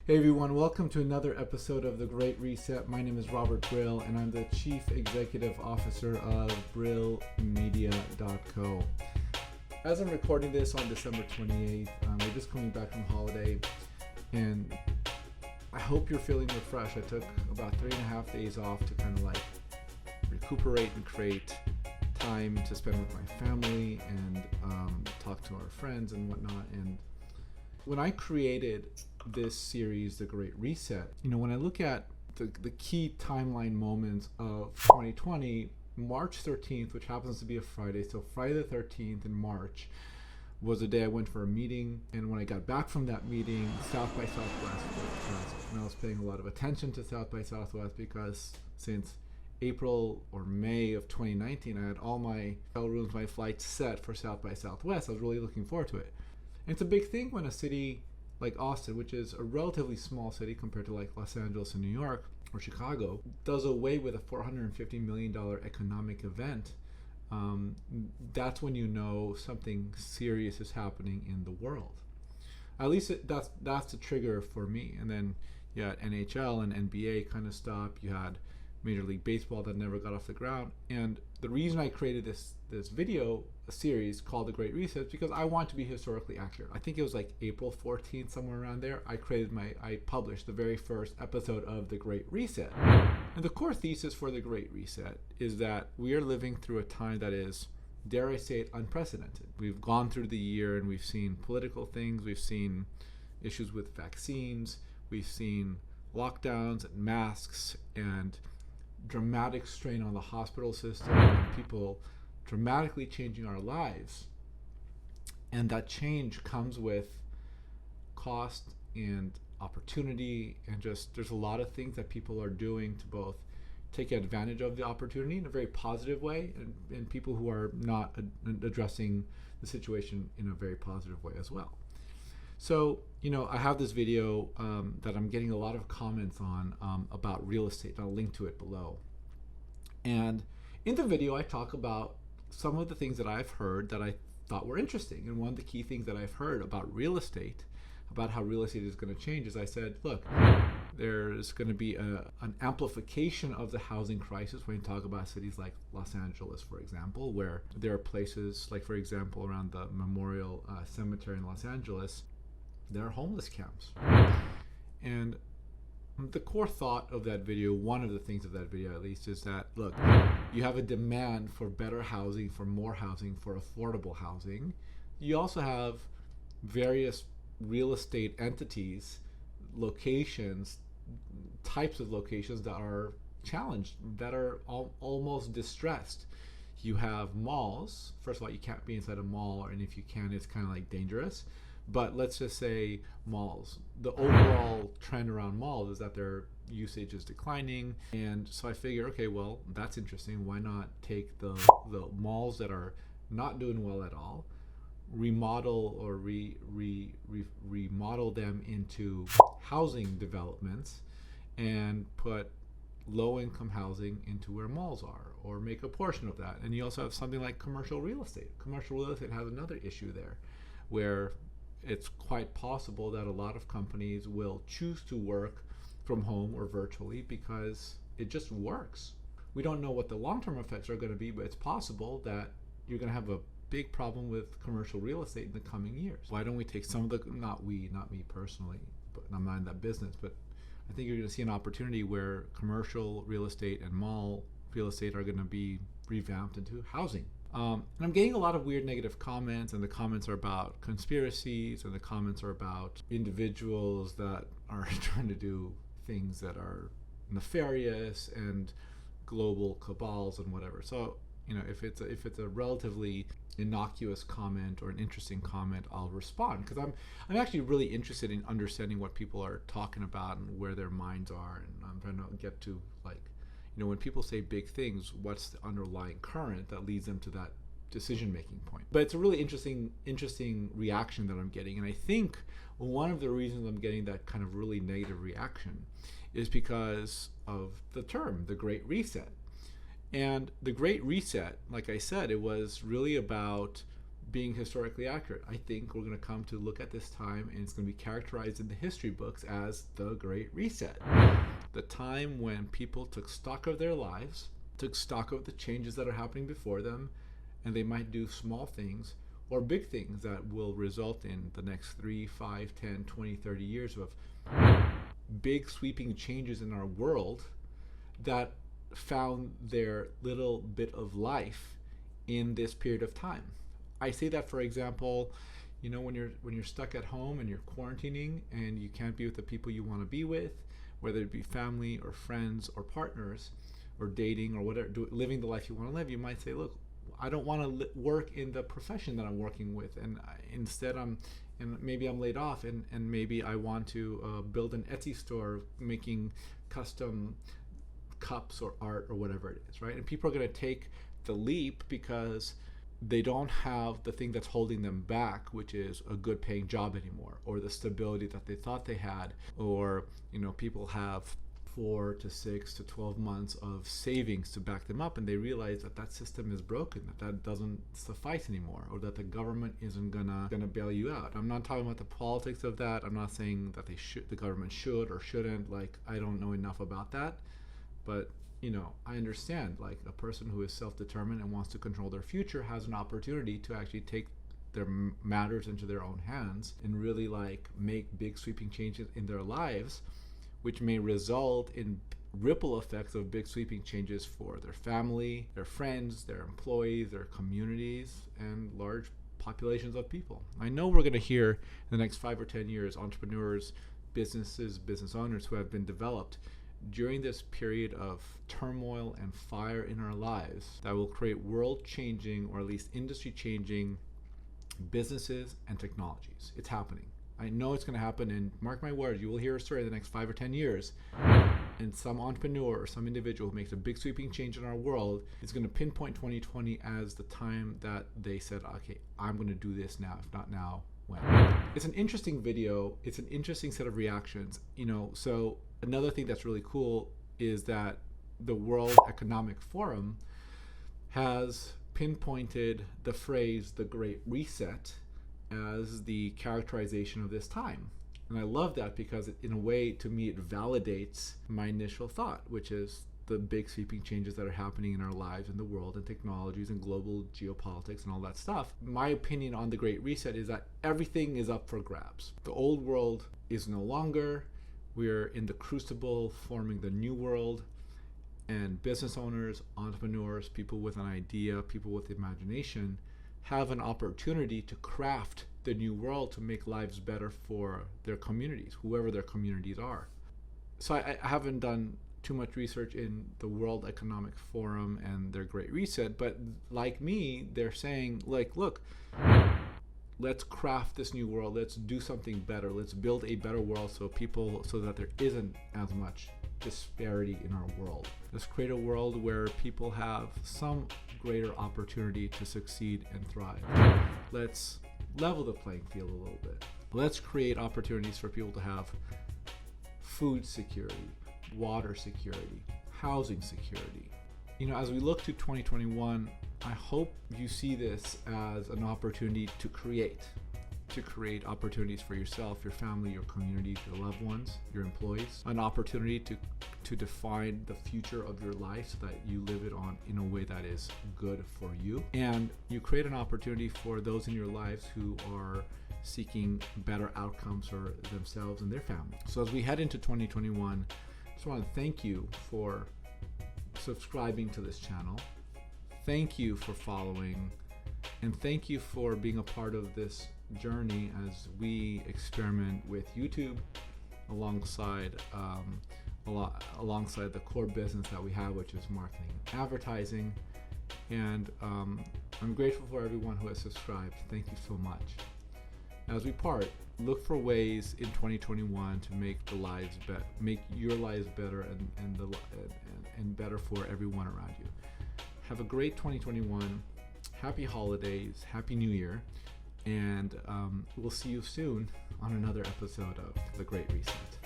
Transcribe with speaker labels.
Speaker 1: Hey everyone, welcome to another episode of The Great Reset. My name is Robert Brill and I'm the Chief Executive Officer of BrillMedia.co. As I'm recording this on December 28th, we're just coming back from holiday and I hope you're feeling refreshed. I took about 3.5 days off to kind of like recuperate and create time to spend with my family and talk to our friends and whatnot. And when I created this series, The Great Reset, when I look at the key timeline moments of 2020, March 13th, which happens to be a Friday, so Friday the 13th in March was the day I went for a meeting. And when I got back from that meeting, South by Southwest was canceled. And I was paying a lot of attention to South by Southwest because since April or May of 2019, I had all my hotel rooms, my flights set for South by Southwest. I was really looking forward to it. And it's a big thing when a city like Austin, which is a relatively small city compared to like Los Angeles and New York or Chicago, does away with a $450 million economic event. That's when you know something serious is happening in the world. At least that's the trigger for me. And then you had NHL and NBA kind of stop. You had Major League Baseball that never got off the ground. And the reason I created this video series called The Great Reset is because I want to be historically accurate. I think it was like April 14th, somewhere around there, I published the very first episode of The Great Reset. And the core thesis for The Great Reset is that we are living through a time that is, dare I say it, unprecedented. We've gone through the year and we've seen political things, we've seen issues with vaccines, we've seen lockdowns and masks and dramatic strain on the hospital system and people dramatically changing our lives. And that change comes with cost and opportunity, and just there's a lot of things that people are doing to both take advantage of the opportunity in a very positive way and people who are not addressing the situation in a very positive way as well. So, I have this video that I'm getting a lot of comments on about real estate, and I'll link to it below. And in the video, I talk about some of the things that I've heard that I thought were interesting. And one of the key things that I've heard about real estate, about how real estate is going to change, is I said, look, there's going to be an amplification of the housing crisis when you talk about cities like Los Angeles, for example, where there are places like, for example, around the Memorial Cemetery in Los Angeles, there are homeless camps. And the core thought of that video, one of the things of that video at least, is that, look, you have a demand for better housing, for more housing, for affordable housing. You also have various real estate entities, locations, types of locations that are challenged, that are almost distressed. You have malls. First of all, you can't be inside a mall, and if you can, it's kind of like dangerous. But let's just say malls. The overall trend around malls is that their usage is declining. And so I figure, okay, well, that's interesting. Why not take the malls that are not doing well at all, remodel or remodel them into housing developments and put low-income housing into where malls are, or make a portion of that. And you also have something like commercial real estate. Commercial real estate has another issue there, where it's quite possible that a lot of companies will choose to work from home or virtually because it just works. We don't know what the long-term effects are going to be, but it's possible that you're going to have a big problem with commercial real estate in the coming years. Why don't we take some of the, not me personally, but I'm not in that business, but I think you're going to see an opportunity where commercial real estate and mall real estate are going to be revamped into housing. And I'm getting a lot of weird negative comments, and the comments are about conspiracies, and the comments are about individuals that are trying to do things that are nefarious and global cabals and whatever. So, if it's a relatively innocuous comment or an interesting comment, I'll respond, because I'm actually really interested in understanding what people are talking about and where their minds are, and I'm trying to get to when people say big things, what's the underlying current that leads them to that decision-making point. But it's a really interesting reaction that I'm getting. And I think one of the reasons I'm getting that kind of really negative reaction is because of the term, the Great Reset. And the Great Reset, like I said, it was really about being historically accurate. I think we're going to come to look at this time and it's going to be characterized in the history books as the Great Reset. The time when people took stock of their lives, took stock of the changes that are happening before them, and they might do small things or big things that will result in the next 3, 5, 10, 20, 30 years of big sweeping changes in our world that found their little bit of life in this period of time. I say that, for example, when you're stuck at home and you're quarantining and you can't be with the people you want to be with, whether it be family or friends or partners or dating or whatever, living the life you want to live, you might say, look, I don't want to work in the profession that I'm working with, and instead maybe I'm laid off, and maybe I want to build an Etsy store making custom cups or art or whatever it is, right? And people are going to take the leap because they don't have the thing that's holding them back, which is a good paying job anymore, or the stability that they thought they had, or people have 4 to 6 to 12 months of savings to back them up, and they realize that system is broken, that doesn't suffice anymore, or that the government isn't gonna bail you out. I'm not talking about the politics of that. I'm not saying that the government should or shouldn't. I don't know enough about that, but I understand, a person who is self-determined and wants to control their future has an opportunity to actually take their matters into their own hands and really make big sweeping changes in their lives, which may result in ripple effects of big sweeping changes for their family, their friends, their employees, their communities, and large populations of people. I know we're going to hear in the next 5 or 10 years entrepreneurs, businesses, business owners who have been developed during this period of turmoil and fire in our lives that will create world-changing, or at least industry-changing, businesses and technologies. It's happening. I know it's going to happen, and mark my words, you will hear a story in the next 5 or 10 years, and some entrepreneur or some individual who makes a big sweeping change in our world is going to pinpoint 2020 as the time that they said, okay, I'm going to do this now. If not now, when? It's an interesting video. It's an interesting set of reactions. So another thing that's really cool is that the World Economic Forum has pinpointed the phrase the Great Reset as the characterization of this time. And I love that because in a way, to me, it validates my initial thought, which is the big sweeping changes that are happening in our lives, in the world, and technologies and global geopolitics and all that stuff. My opinion on the Great Reset is that everything is up for grabs. The old world is no longer. We're in the crucible forming the new world, and business owners, entrepreneurs, people with an idea, people with imagination have an opportunity to craft the new world to make lives better for their communities, whoever their communities are. So I haven't done too much research in the World Economic Forum and their Great Reset, but like me, they're saying, look, let's craft this new world. Let's do something better. Let's build a better world so that there isn't as much disparity in our world. Let's create a world where people have some greater opportunity to succeed and thrive. Let's level the playing field a little bit. Let's create opportunities for people to have food security, water security, housing security. As we look to 2021, I hope you see this as an opportunity to create opportunities for yourself, your family, your community, your loved ones, your employees, an opportunity to define the future of your life so that you live it on in a way that is good for you. And you create an opportunity for those in your lives who are seeking better outcomes for themselves and their family. So as we head into 2021, I just want to thank you for subscribing to this channel. Thank you for following, and thank you for being a part of this journey as we experiment with YouTube alongside the core business that we have, which is marketing and advertising. And I'm grateful for everyone who has subscribed. Thank you so much. As we part, look for ways in 2021 to make your lives better and better for everyone around you. Have a great 2021. Happy holidays. Happy New Year. And we'll see you soon on another episode of The Great Reset.